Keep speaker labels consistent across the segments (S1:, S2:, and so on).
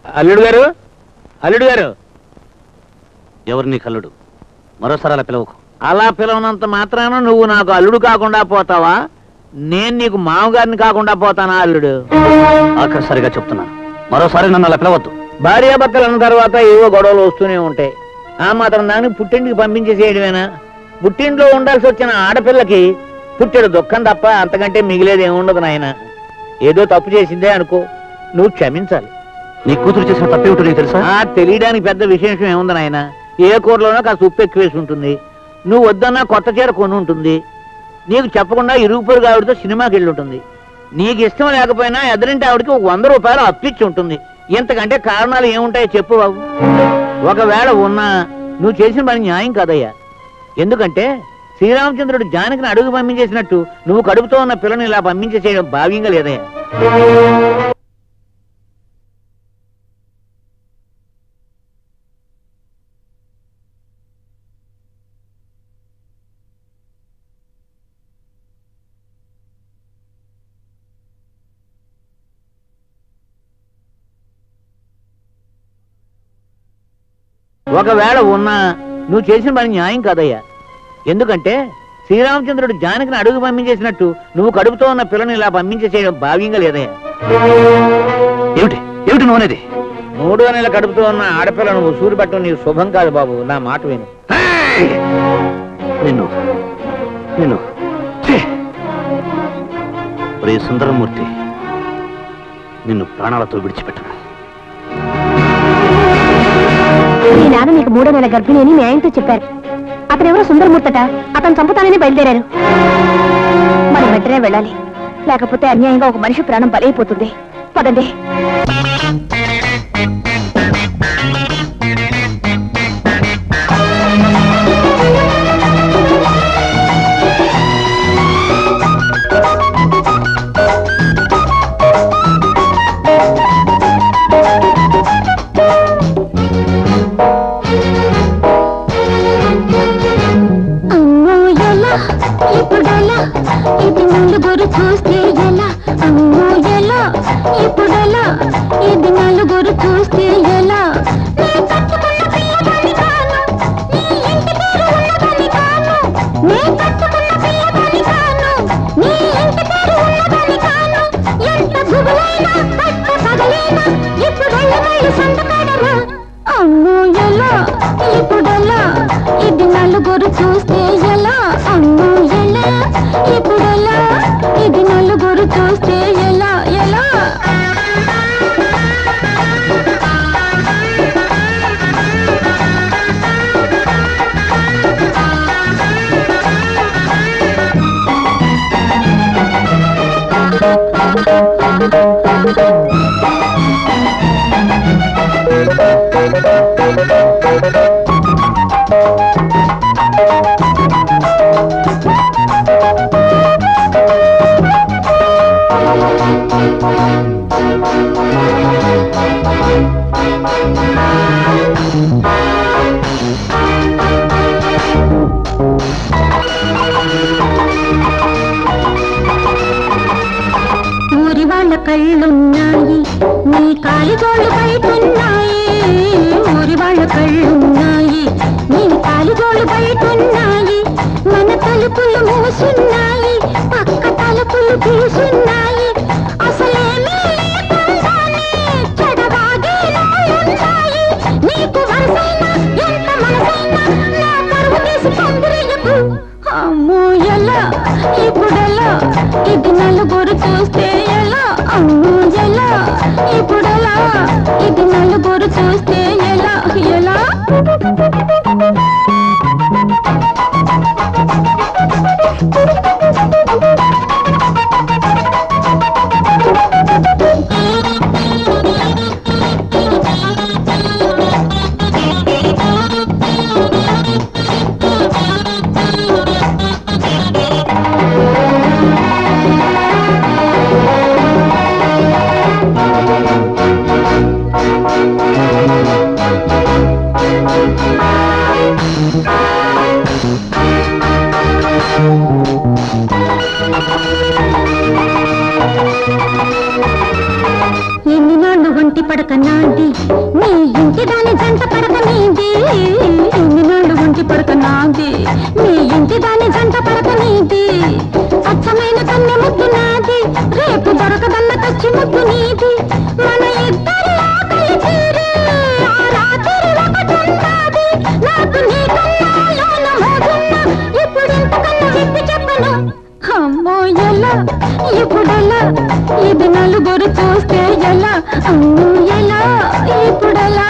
S1: అల్లుడు గారు, అల్లుడు గారు.
S2: ఎవరు నీ కల్లుడు? మరోసారి అలా పిలవకు.
S1: అలా పిలవనంత మాత్రాన నువ్వు నాకు అల్లుడు కాకుండా పోతావా? నేను నీకు మామగారిని కాకుండా పోతానా అల్లుడు?
S2: ఆఖరిసారిగా చెప్తున్నాను, మరోసారి నన్ను అలా పిలవద్దు.
S1: భార్యాభర్తలు అన్న తర్వాత ఏవో గొడవలు వస్తూనే ఉంటాయి. ఆ మాత్రం దాన్ని పుట్టింటికి పంపించేసేయడమేనా? పుట్టింట్లో ఉండాల్సి వచ్చిన ఆడపిల్లకి పుట్టెడు దుఃఖం తప్ప అంతకంటే మిగిలేది ఏముండదు నాయన. ఏదో తప్పు చేసిందే అనుకో, నువ్వు క్షమించాలి.
S2: నీ కూతురు చేసిన తప్పేమిటో నీకు తెలుసా?
S1: తెలియడానికి పెద్ద విశేషం ఏముంది నాయన. ఏ కూరలోనో కాస్త ఉప్పు ఎక్కువ వేసి ఉంటుంది. నువ్వు వద్దన్నా కొత్త చీర కొని ఉంటుంది. నీకు చెప్పకుండా ఇరుగు పొరుగు ఆవిడతో సినిమాకి వెళ్ళి ఉంటుంది. నీకు ఇష్టం లేకపోయినా ఎదురింటి ఆవిడకి ఒక 100 రూపాయలు అప్పిచ్చి ఉంటుంది. ఇంతకంటే కారణాలు ఏముంటాయో చెప్పు బాబు. ఒకవేళ ఉన్నా నువ్వు చేసిన పని న్యాయం కాదయ్యా. ఎందుకంటే శ్రీరామచంద్రుడు జానకిని అడుగు పంపించేసినట్టు నువ్వు కడుపుతో ఉన్న పిల్లని ఇలా పంపించేసేయడం భావ్యంగా లేదయ్యా. ఒకవేళ ఉన్నా నువ్వు చేసిన పని న్యాయం కాదయ్యా. ఎందుకంటే శ్రీరామచంద్రుడు జానకిని అడుగు పంపించేసినట్టు నువ్వు కడుపుతో ఉన్న పిల్లని ఇలా పంపించేసేయడం భావ్యంగా లేదయ్యా.
S2: ఏమిటి ఏమిటి నువ్వు అనేది?
S1: 3వ నెల కడుపుతో ఉన్న ఆడపిల్లను ఉసూరు పట్టడం నీకు శుభం కాదు బాబు. నా మాట విను.
S2: నిన్ను నిన్ను ఒరే సుందరమూర్తి, నిన్ను ప్రాణాలతో విడిచిపెట్టను.
S3: మీ నాన్న నీకు 3వ నెల గర్భిణి అని మీ ఆయనతో చెప్పారు. అతనెవరో సుందరమూర్తట, అతను చంపుతానని బయలుదేరారు. మనం వెంటనే వెళ్ళాలి, లేకపోతే అన్యాయంగా ఒక మనిషి ప్రాణం బలైపోతుంది. పదండి.
S4: ఇప్పుడెలా ఇది నలుగురు చూస్తే ఎలా? అమ్మో ఎలా ఇప్పుడెలా ఇది నలుగురు చూస్తే ఎలా? నీ కట్టుకున్న పిల్లగాని కాను, నీ ఇంటి పేరు ఉన్నదని కాను. నీ కట్టుకున్న పిల్లగాని కాను, నీ ఇంటి పేరు ఉన్నదని కాను. ఎంత గుబులైనా పట్ట పగలైనా ఇప్పుడెళ్ళ సంతకాడరా. అమ్మో ఎలా ఇప్పుడెలా ఇది నలుగురు చూస్తే ఎలా? అమ్మో ఎలా ఇప్పుడెలా ఇది నలుగురు చూస్తే ఎలా? ఎలా ఊరి వాళ్ళ కళ్ళున్నాయి, నీ కాలిగోళ్ళు బయటున్నాయి. ఊరి వాళ్ళ కళ్ళున్నాయి, నీ కాలిగోళ్ళు బయటున్నాయి. మన తలుపులు మూసున్నాయి, పక్క తలుపులు తీసున్నాయి. అసలేమీ లేకుండానే చెడవాగేలాలున్నాయి. నీకు వరసైనా ఎంత మనసైనా నా పరువు తీసి పందిరేయకు. అమ్మో ఎలా ఇప్పుడెలా ఇది నలుగురు చూస్తే ఎలా? అమ్మో ఎలా ఇప్పుడెలా ఇది నలుగురు చూస్తే ఎలా? ఎలా నాది నీ ఇంటి దాని జంట పడక నీది ఇన్ని నాళ్ళు ఒంటి పడక నాది నీ ఇంటి దాని జంట పడక నీది అచ్చమైన కన్నె ముద్దు నాది రేపు దొరకదన్న కచ్చి ముద్దు నీది మన ఇద్దరి ఆకలి తీరి ఆ రాత్రి ఒకటున్నది నాకు నీ కన్నాలోన మోజున్న ఇప్పుడు ఇంతకన్నా విప్పి చెప్పను అమ్మో ఎలా ఇప్పుడెలా ఇది నలుగురు చూస్తే ఎలా అమ్మో ఎలా ఇప్పుడెలా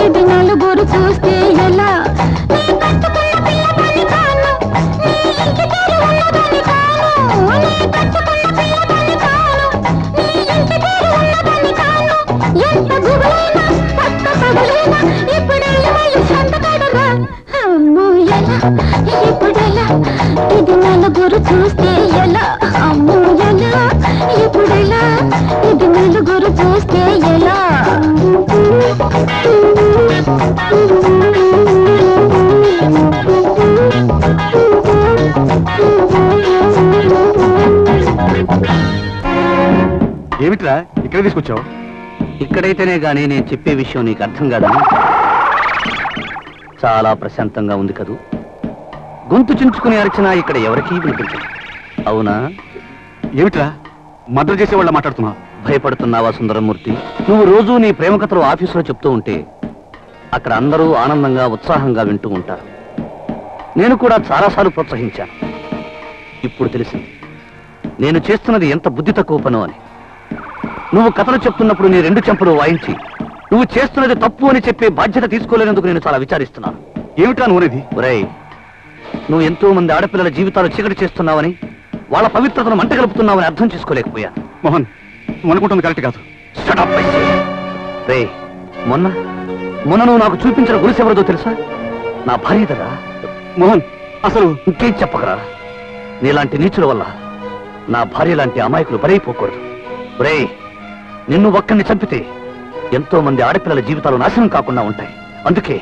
S4: ఇది నలుగురు చూస్తే ఎలా నీ కట్టుకున్న పిల్లదాన్ని కాను నీ ఇంటి పేరు ఉన్నదాన్ని కాను నీ కట్టుకున్న పిల్లదాన్ని కాను నీ ఇంటి పేరు ఉన్నదాన్ని కాను ఎంత గుబులైనా పట్ట పగులైనా ఇప్పుడెళ్ళి మళ్ళీ సంతకాడరా అమ్మో ఎలా ఇప్పుడెలా ఇది నలుగురు చూస్తే ఎలా అమ్మో ఎలా ఇప్పుడెలా ఇది నలుగురు చూస్తే ఎలా
S5: ఏమిట్రా ఇక్కడ తీసుకొచ్చావు?
S2: ఇక్కడైతేనే గానీ నేను చెప్పే విషయం నీకు అర్థం కాదా? చాలా ప్రశాంతంగా ఉంది కదూ. గొంతు చించుకుని అరిచినా ఇక్కడ ఎవరికీ వినిపించదు. అవునా?
S5: ఏమిట్రా మర్డర్ చేసే వాళ్ళ మాట్లాడుతున్నావు?
S2: భయపడుతున్నావా సుందరమూర్తి? నువ్వు రోజూ నీ ప్రేమ కథలు ఆఫీసులో చెప్తూ ఉంటే అక్కడ అందరూ ఆనందంగా ఉత్సాహంగా వింటూ ఉంటారు. నేను కూడా చాలాసార్లు ప్రోత్సహించాను. ఇప్పుడు తెలిసింది నేను చేస్తున్నది ఎంత బుద్ధి తక్కువ పను అని. నువ్వు కథలు చెప్తున్నప్పుడు నీ రెండు చెంపలు వాయించి నువ్వు చేస్తున్నది తప్పు అని చెప్పే బాధ్యత తీసుకోలేనందుకు నేను చాలా విచారిస్తున్నాను.
S5: ఏమిట్రా నువ్వునేది?
S2: ఒరేయ్, నువ్వు ఎంతో మంది ఆడపిల్లల జీవితాలు చీకటి చేస్తున్నావని, వాళ్ళ పవిత్రతను మంటగలుపుతున్నావని అర్థం చేసుకోలేకపోయాను.
S5: మోహన్, నువ్వు అనుకుంటుంది కరెక్ట్ కాదు.
S2: రే, మొన్న నువ్వు నాకు చూపించిన గురిసె ఎవరిదో తెలుసా? నా భార్యదరా.
S5: మోహన్, అసలు
S2: ఇంకేం చెప్పకరా. నీలాంటి నీచుల వల్ల నా భార్య లాంటి అమాయకులు బలైపోకూడదు. రే, నిన్ను ఒక్కడిని చంపితే ఎంతో మంది ఆడపిల్లల జీవితాలు నాశనం కాకుండా ఉంటాయి. అందుకే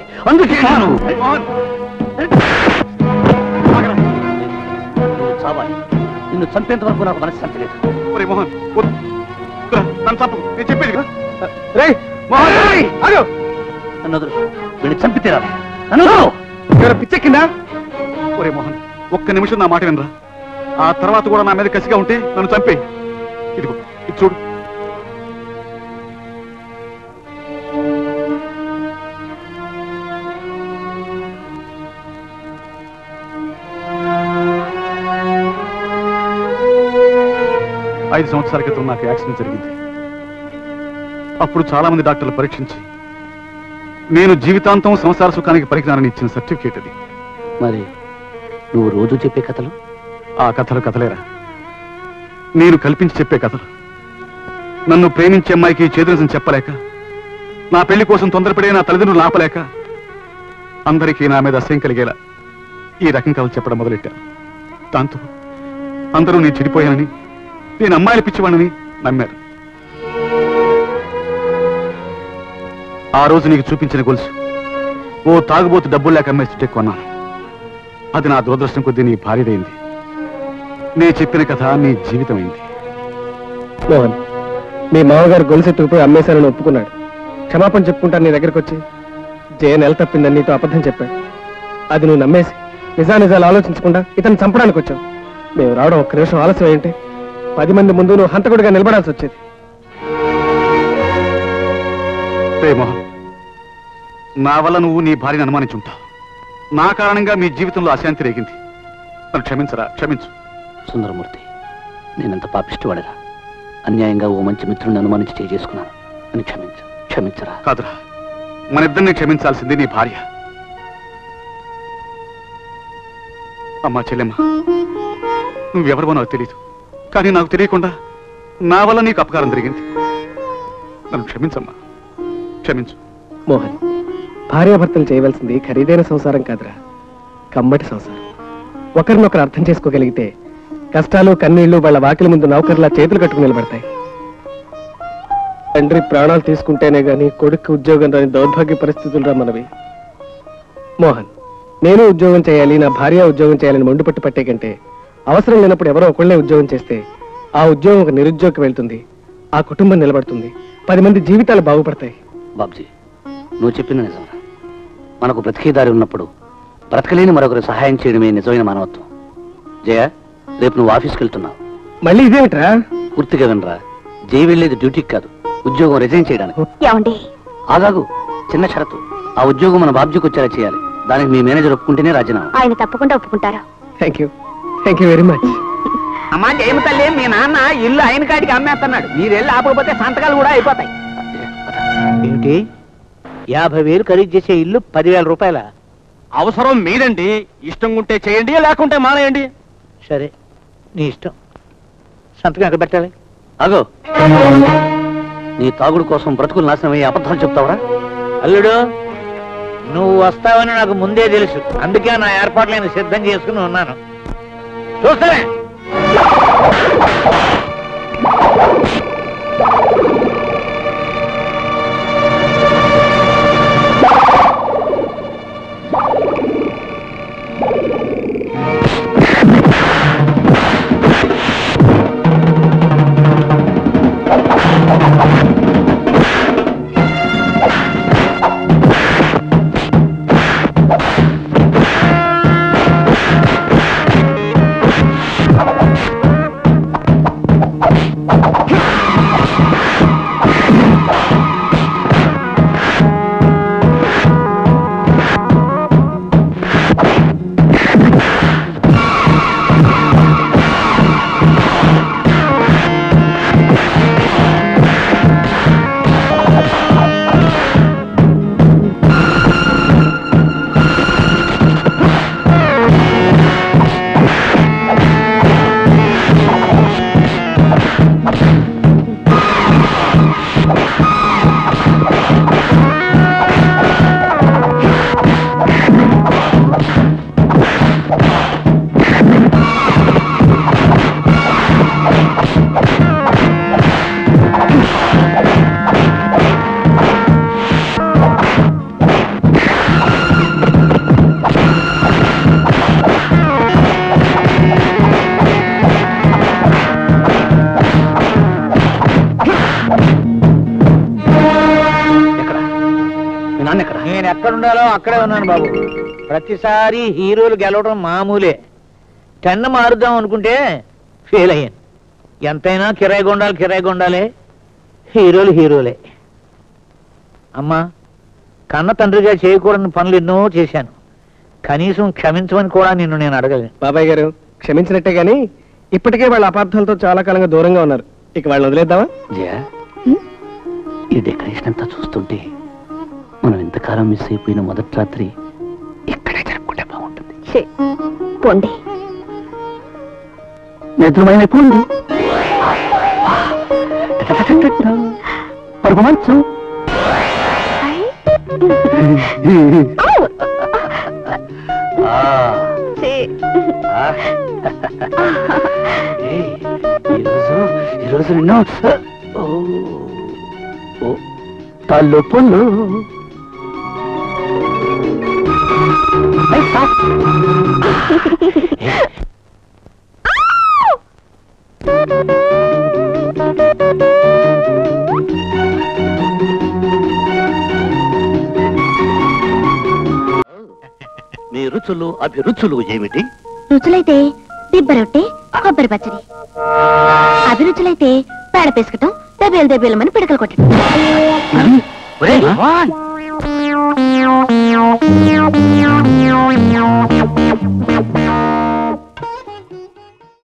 S2: చావాలి. నిన్ను చంపేంత వరకు నాకు మనశ్శాంతి లేదు.
S5: మోహన్, నన్ను చంపు, నేను చెప్పేది కదా.
S2: నన్ను వదులు. వీడిని చంపి తీరాలి.
S5: పిచ్చెక్కిందా? ఒరే మోహన్, ఒక్క నిమిషం నా మాట వినరా. ఆ తర్వాత కూడా నా మీద కసిగా ఉంటే నన్ను చంపే. ఇదిగో ఇది చూడు. ఐదు సంవత్సరాల క్రితం నాకు యాక్సిడెంట్ జరిగింది. అప్పుడు చాలా మంది డాక్టర్లు పరీక్షించి నేను జీవితాంతం సంసార సుఖానికి పరిజ్ఞానాన్ని ఇచ్చిన సర్టిఫికేట్ అది.
S2: మరి నువ్వు రోజు చెప్పే కథలు?
S5: ఆ కథలు కథలేరా, నేను కల్పించి చెప్పే కథలు. నన్ను ప్రేమించే అమ్మాయికి చేదురసం చెప్పలేక, నా పెళ్లి కోసం తొందరపడే నా తల్లిదండ్రులు ఆపలేక, అందరికీ నా మీద అసహ్యం కలిగేలా ఈ రకం కథలు చెప్పడం మొదలెట్టాను. దాంతో అందరూ నేను చెడిపోయానని, నేను అమ్మాయిలు పిచ్చివాణని నమ్మారు. ఆ రోజు నీకు చూపించిన గొలుసు ఓ తాగుబోతు డబ్బులు లేక అమ్మేస్తుంటే కొన్నాను. అది నా దురదృష్టం కొద్దీ నీ భార్యదైంది. నీ చెప్పిన కథ నీ జీవితం అయింది.
S6: మోహన్, మీ మామగారు గొలుసెత్తుకుపోయి అమ్మేశానని ఒప్పుకున్నాడు. క్షమాపణ చెప్పుకుంటాను నీ దగ్గరకు వచ్చి. జయ నెల తప్పిందని నీతో అబద్ధం చెప్పాడు. అది నువ్వు నమ్మేసి నిజానిజాలు ఆలోచించకుండా ఇతను చంపడానికి వచ్చావు. మేము రావడం ఒక్క నిమిషం ఆలస్యం అయింటే 10 మంది ముందు నువ్వు హంతకుడిగా నిలబడాల్సి వచ్చేది.
S5: మోహన్, నా వల్ల నువ్వు నీ భార్యను అనుమానించుంటావు. నా కారణంగా మీ జీవితంలో అశాంతి రేగింది. నన్ను క్షమించరా, క్షమించు.
S2: సుందరమూర్తి, నేనెంత పాపిష్టివాడరా. అన్యాయంగా ఓ మంచి మిత్రుడిని అనుమానించి చేసుకున్నాను అని క్షమించరా.
S5: కాదురా, మన ఇద్దరిని క్షమించాల్సింది నీ భార్య. అమ్మా చెల్లెమ్మ, నువ్వెవరివో నాకు తెలియదు, కానీ నాకు తెలియకుండా నా వల్ల నీకు అపకారం జరిగింది. నన్ను క్షమించమ్మా, క్షమించు.
S6: మోహన్, భార్యాభర్తలు చేయవలసింది ఖరీదైన సంసారం కాదురా, కమ్మటి సంసారం. ఒకరినొకరు అర్థం చేసుకోగలిగితే కష్టాలు కన్నీళ్లు వాళ్ళ వాకిలి ముందు నౌకర్లా చేతులు కట్టుకుని నిలబడతాయి. తండ్రి ప్రాణాలు తీసుకుంటేనే గాని కొడుకు ఉద్యోగం రాని దౌర్భాగ్య పరిస్థితులు రా మనవి. మోహన్, నేను ఉద్యోగం చేయాలి, నా భార్య ఉద్యోగం చేయాలని మొండుపట్టు పట్టే కంటే అవసరం లేనప్పుడు ఎవరో ఒకళ్ళే ఉద్యోగం చేస్తే ఆ ఉద్యోగం ఒక నిరుద్యోగకి వెళ్తుంది, ఆ కుటుంబం నిలబడుతుంది, 10 మంది జీవితాలు బాగుపడతాయి.
S2: బాబ్జీ, నువ్వు చెప్పింది నిజం. మనకు బ్రతికేదారి ఉన్నప్పుడు బ్రతకలేని మరొకరు సహాయం చేయడమే నిజమైన మానవత్వం. జయ, రేపు నువ్వు ఆఫీస్కి వెళ్తున్నావు.
S6: మళ్ళీ ఇదేమిట్రా?
S2: పూర్తిగా వినరా, జై వెళ్ళేది డ్యూటీకి కాదు, ఉద్యోగం రిజైన్ చేయడానికి.
S3: ఏమండి?
S2: ఆగాగు, చిన్న షరతు. ఆ ఉద్యోగం మన బాబ్జీకి వచ్చేలా చేయాలి. దానికి మీ మేనేజర్ ఒప్పుకుంటేనే రాజీనామా.
S3: ఆయన తప్పకుండా ఒప్పుకుంటారు.
S6: Thank you very much.
S1: అమ్మా జయమ తల్లి, మీ నాన్న ఇల్లు ఆయన కాడికి అమ్మేస్తున్నాడు. మీరు వెళ్ళి ఆపకపోతే సంతకాలు కూడా అయిపోతాయి. ఏమిటి 50,000 ఖరీదు చేసే ఇల్లు 10,000 రూపాయల?
S6: అవసరం మీదండి. ఇష్టం ఉంటే చేయండి, లేకుంటే మానేయండి.
S1: సరే, నీ ఇష్టం. సంతకం ఎక్కడ పెట్టాలి?
S2: అగో, నీ తాగుడు కోసం బ్రతుకులు నాశనమయ్యే అబద్ధాలు చెప్తావరా?
S1: అల్లుడు, నువ్వు వస్తావని నాకు ముందే తెలుసు. అందుకే నా ఏర్పాట్లను సిద్ధం చేసుకుని ఉన్నాను. చూస్తానే. నేను ఎక్కడుండాలో అక్కడే ఉన్నాను బాబు. ప్రతిసారి హీరోలు గెలవడం మామూలే. టెన్ను మారుద్దాం అనుకుంటే ఫెయిల్ అయ్యాను. ఎంతైనా కిరాయి కొండాలే. హీరోలు హీరోలే. అమ్మా, కన్న తండ్రిగా చేయకూడని పనులు ఎన్నో చేశాను. కనీసం క్షమించమని కూడా నిన్ను నేను అడగలేను.
S6: బాబాయ్ గారు, క్షమించినట్టే గాని ఇప్పటికే వాళ్ళ అపార్థాలతో చాలా కాలంగా దూరంగా ఉన్నారు. ఇక వాళ్ళని వదిలేద్దామా?
S2: జయ, ఈ డెకరేషన్ అంతా చూస్తుంటే మనం ఇంతకాలం మిస్ అయిపోయిన మొదటి రాత్రి ఇక్కడే జరుపుకుంటే బాగుంటుంది.
S3: పోండి.
S2: నిద్రమైన పోండి. పరుపు మంచం. ఈరోజు నిన్ను తల్లు పొల్లు మీ రుచులు అభిరుచులు ఏమిటి?
S3: రుచులైతే దిబ్బ రొట్టె, కొబ్బరి పచ్చడి. అభిరుచులైతే పేడ పేసుకటం, దెబ్బేలు దెబ్బేలమని పిడకలు కొట్టడం.